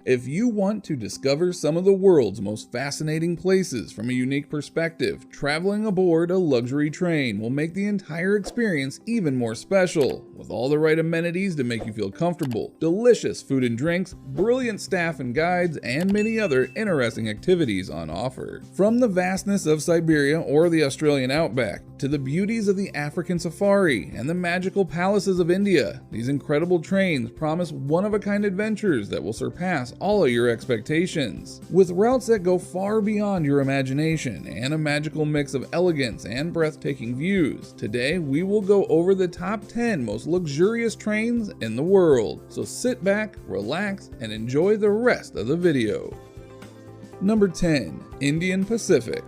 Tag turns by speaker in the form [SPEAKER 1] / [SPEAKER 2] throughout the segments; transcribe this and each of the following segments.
[SPEAKER 1] If you want to discover some of the world's most fascinating places from a unique perspective, traveling aboard a luxury train will make the entire experience even more special. With all the right amenities to make you feel comfortable, delicious food and drinks, brilliant staff and guides, and many other interesting activities on offer. From the vastness of Siberia or the Australian outback, to the beauties of the African safari and the magical palaces of India, these incredible trains promise one-of-a-kind adventures that will surpass all of your expectations. With routes that go far beyond your imagination and a magical mix of elegance and breathtaking views, today we will go over the top 10 most luxurious trains in the world. So sit back, relax, and enjoy the rest of the video. Number 10. Indian Pacific.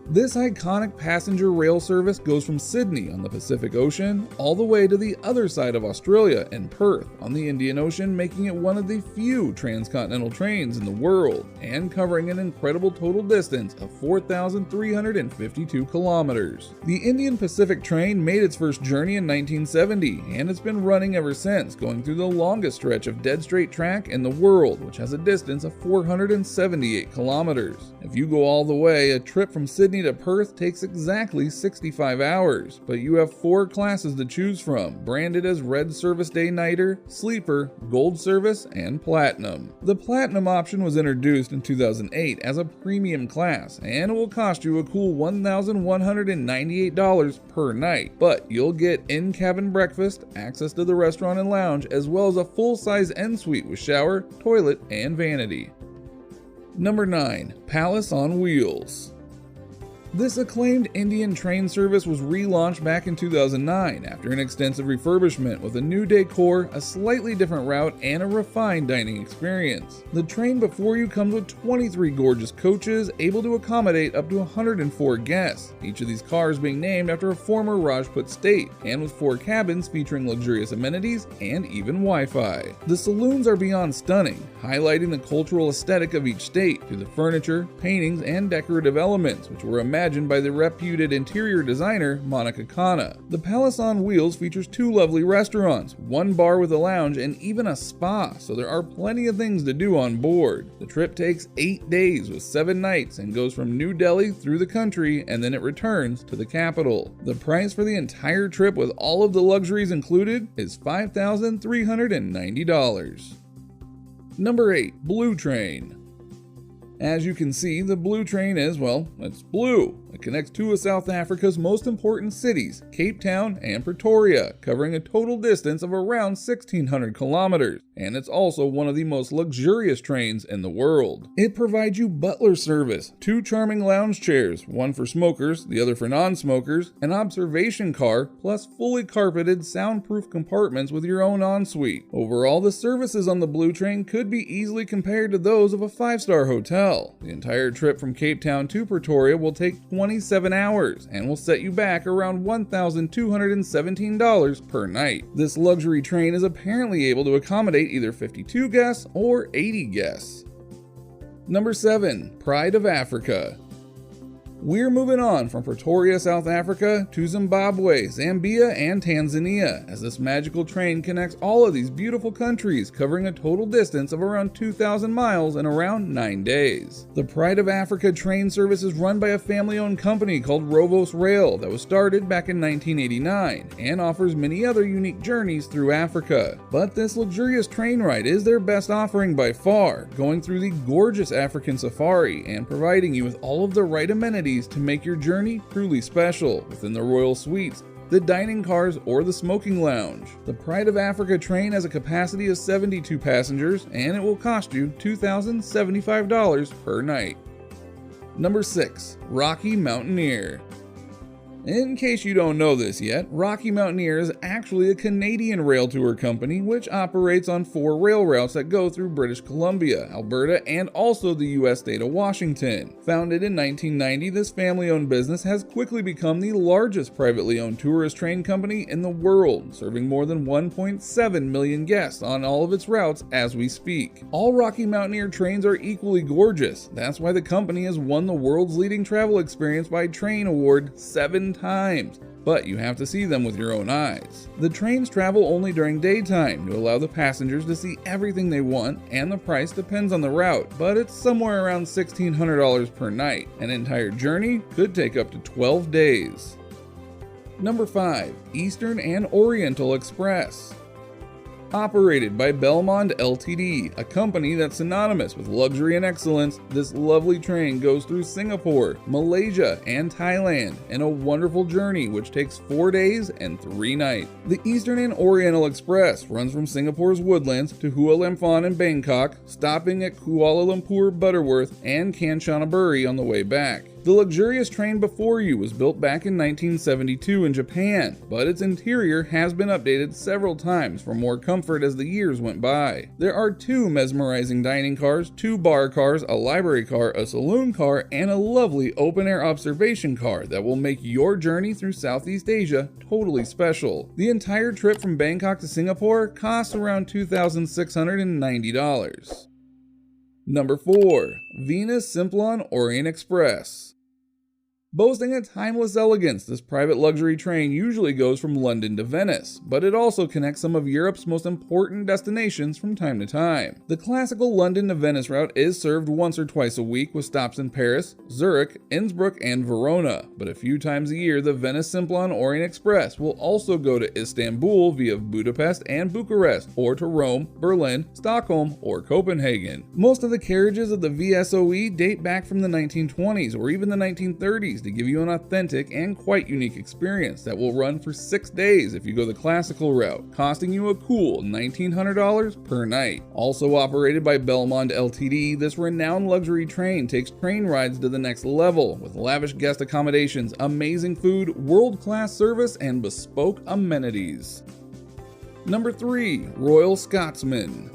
[SPEAKER 1] This iconic passenger rail service goes from Sydney on the Pacific Ocean all the way to the other side of Australia in Perth on the Indian Ocean, making it one of the few transcontinental trains in the world and covering an incredible total distance of 4,352 kilometers. The Indian Pacific train made its first journey in 1970 and it's been running ever since, going through the longest stretch of dead straight track in the world, which has a distance of 478 kilometers. If you go all the way, a trip from Sydney to Perth takes exactly 65 hours, but you have 4 classes to choose from, branded as Red Service Day Nighter, Sleeper, Gold Service, and Platinum. The Platinum option was introduced in 2008 as a premium class, and it will cost you a cool $1,198 per night, but you'll get in-cabin breakfast, access to the restaurant and lounge, as well as a full-size en-suite with shower, toilet, and vanity. Number 9. Palace on Wheels. This acclaimed Indian train service was relaunched back in 2009 after an extensive refurbishment with a new decor, a slightly different route, and a refined dining experience. The train before you comes with 23 gorgeous coaches able to accommodate up to 104 guests, each of these cars being named after a former Rajput state, and with 4 cabins featuring luxurious amenities and even Wi-Fi. The saloons are beyond stunning, highlighting the cultural aesthetic of each state through the furniture, paintings, and decorative elements, which were imagined by the reputed interior designer Monica Khanna. The Palace on Wheels features 2 lovely restaurants, 1 bar with a lounge, and even a spa, so there are plenty of things to do on board. The trip takes 8 days with 7 nights and goes from New Delhi through the country, and then it returns to the capital. The price for the entire trip with all of the luxuries included is $5,390. Number 8. Blue Train. As you can see, the Blue Train is, well, it's blue. It connects 2 of South Africa's most important cities, Cape Town and Pretoria, covering a total distance of around 1,600 kilometers, and it's also one of the most luxurious trains in the world. It provides you butler service, 2 charming lounge chairs, 1 for smokers, the other for non-smokers, an observation car, plus fully carpeted, soundproof compartments with your own ensuite. Overall, the services on the Blue Train could be easily compared to those of a 5-star hotel. The entire trip from Cape Town to Pretoria will take 27 hours and will set you back around $1,217 per night. This luxury train is apparently able to accommodate either 52 guests or 80 guests. Number 7. Pride of Africa. We're moving on from Pretoria, South Africa to Zimbabwe, Zambia, and Tanzania, as this magical train connects all of these beautiful countries, covering a total distance of around 2,000 miles in around 9 days. The Pride of Africa train service is run by a family-owned company called Rovos Rail that was started back in 1989 and offers many other unique journeys through Africa. But this luxurious train ride is their best offering by far, going through the gorgeous African safari and providing you with all of the right amenities to make your journey truly special within the royal suites, the dining cars, or the smoking lounge. The Pride of Africa train has a capacity of 72 passengers and it will cost you $2,075 per night. Number 6. Rocky Mountaineer. In case you don't know this yet, Rocky Mountaineer is actually a Canadian rail tour company which operates on 4 rail routes that go through British Columbia, Alberta, and also the US state of Washington. Founded in 1990, this family-owned business has quickly become the largest privately owned tourist train company in the world, serving more than 1.7 million guests on all of its routes as we speak. All Rocky Mountaineer trains are equally gorgeous. That's why the company has won the world's leading travel experience by Train Award 7 times. but you have to see them with your own eyes. The trains travel only during daytime to allow the passengers to see everything they want, and the price depends on the route, but it's somewhere around $1,600 per night. An entire journey could take up to 12 days. Number 5. Eastern and Oriental Express. Operated by Belmond Ltd, a company that's synonymous with luxury and excellence, this lovely train goes through Singapore, Malaysia, and Thailand in a wonderful journey which takes 4 days and 3 nights. The Eastern and Oriental Express runs from Singapore's Woodlands to Hua Lamphon in Bangkok, stopping at Kuala Lumpur, Butterworth, and Kanchanaburi on the way back. The luxurious train before you was built back in 1972 in Japan, but its interior has been updated several times for more comfort as the years went by. There are 2 mesmerizing dining cars, 2 bar cars, a library car, a saloon car, and a lovely open-air observation car that will make your journey through Southeast Asia totally special. The entire trip from Bangkok to Singapore costs around $2,690. Number 4. Venus Simplon Orient Express. Boasting a timeless elegance, this private luxury train usually goes from London to Venice, but it also connects some of Europe's most important destinations from time to time. The classical London to Venice route is served once or twice a week with stops in Paris, Zurich, Innsbruck, and Verona, but a few times a year the Venice Simplon Orient Express will also go to Istanbul via Budapest and Bucharest, or to Rome, Berlin, Stockholm, or Copenhagen. Most of the carriages of the VSOE date back from the 1920s or even the 1930s to give you an authentic and quite unique experience that will run for 6 days if you go the classical route, costing you a cool $1,900 per night. Also operated by Belmond Ltd, this renowned luxury train takes train rides to the next level with lavish guest accommodations, amazing food, world-class service, and bespoke amenities. Number 3. Royal Scotsman.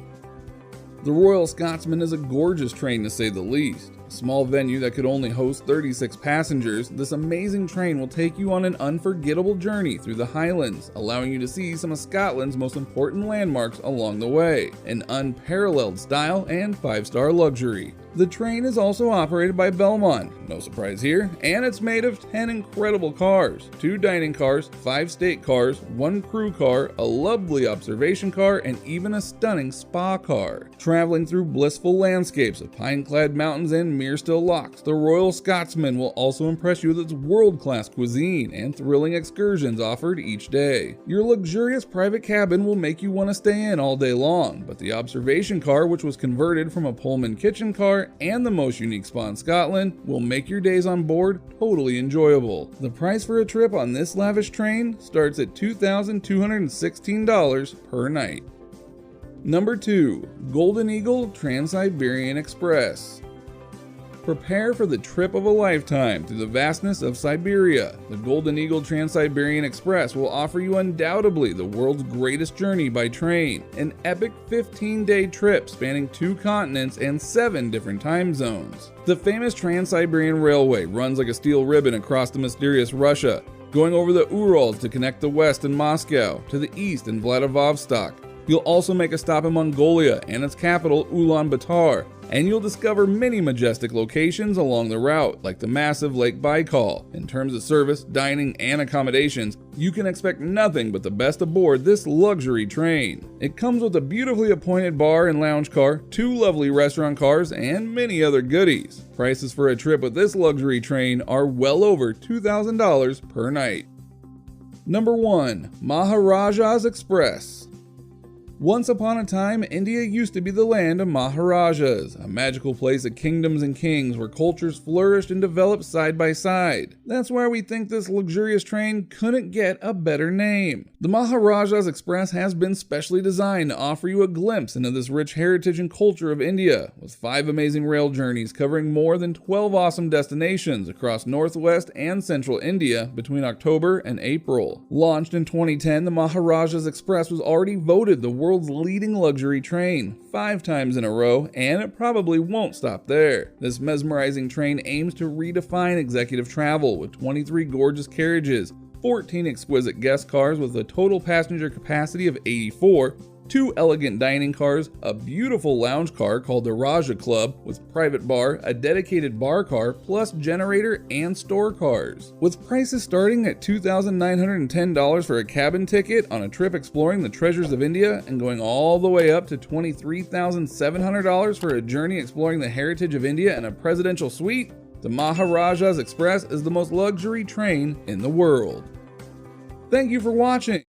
[SPEAKER 1] The Royal Scotsman is a gorgeous train to say the least. A small venue that could only host 36 passengers, this amazing train will take you on an unforgettable journey through the Highlands, allowing you to see some of Scotland's most important landmarks along the way, in unparalleled style and 5-star luxury. The train is also operated by Belmond, no surprise here, and it's made of 10 incredible cars, 2 dining cars, 5 state cars, 1 crew car, a lovely observation car, and even a stunning spa car. Traveling through blissful landscapes of pine-clad mountains and Mearstill Lochs, the Royal Scotsman will also impress you with its world-class cuisine and thrilling excursions offered each day. Your luxurious private cabin will make you want to stay in all day long, but the observation car, which was converted from a Pullman kitchen car, and the most unique spa in Scotland, will make your days on board totally enjoyable. The price for a trip on this lavish train starts at $2,216 per night. Number 2. Golden Eagle Trans-Siberian Express. Prepare for the trip of a lifetime through the vastness of Siberia. The Golden Eagle Trans-Siberian Express will offer you undoubtedly the world's greatest journey by train, an epic 15-day trip spanning 2 continents and 7 different time zones. The famous Trans-Siberian Railway runs like a steel ribbon across the mysterious Russia, going over the Urals to connect the west in Moscow, to the east in Vladivostok. You'll also make a stop in Mongolia and its capital Ulaanbaatar, and you'll discover many majestic locations along the route, like the massive Lake Baikal. In terms of service, dining, and accommodations, you can expect nothing but the best aboard this luxury train. It comes with a beautifully appointed bar and lounge car, 2 lovely restaurant cars, and many other goodies. Prices for a trip with this luxury train are well over $2,000 per night. Number 1. Maharajas Express. Once upon a time, India used to be the land of Maharajas, a magical place of kingdoms and kings where cultures flourished and developed side by side. That's why we think this luxurious train couldn't get a better name. The Maharajas Express has been specially designed to offer you a glimpse into this rich heritage and culture of India, with 5 amazing rail journeys covering more than 12 awesome destinations across northwest and central India between October and April. Launched in 2010, the Maharajas Express was already voted the world's leading luxury train 5 times in a row, and it probably won't stop there. This mesmerizing train aims to redefine executive travel with 23 gorgeous carriages, 14 exquisite guest cars with a total passenger capacity of 84, 2 elegant dining cars, a beautiful lounge car called the Raja Club with private bar, a dedicated bar car, plus generator and store cars. With prices starting at $2,910 for a cabin ticket on a trip exploring the treasures of India and going all the way up to $23,700 for a journey exploring the heritage of India and a presidential suite, the Maharajas Express is the most luxury train in the world. Thank you for watching.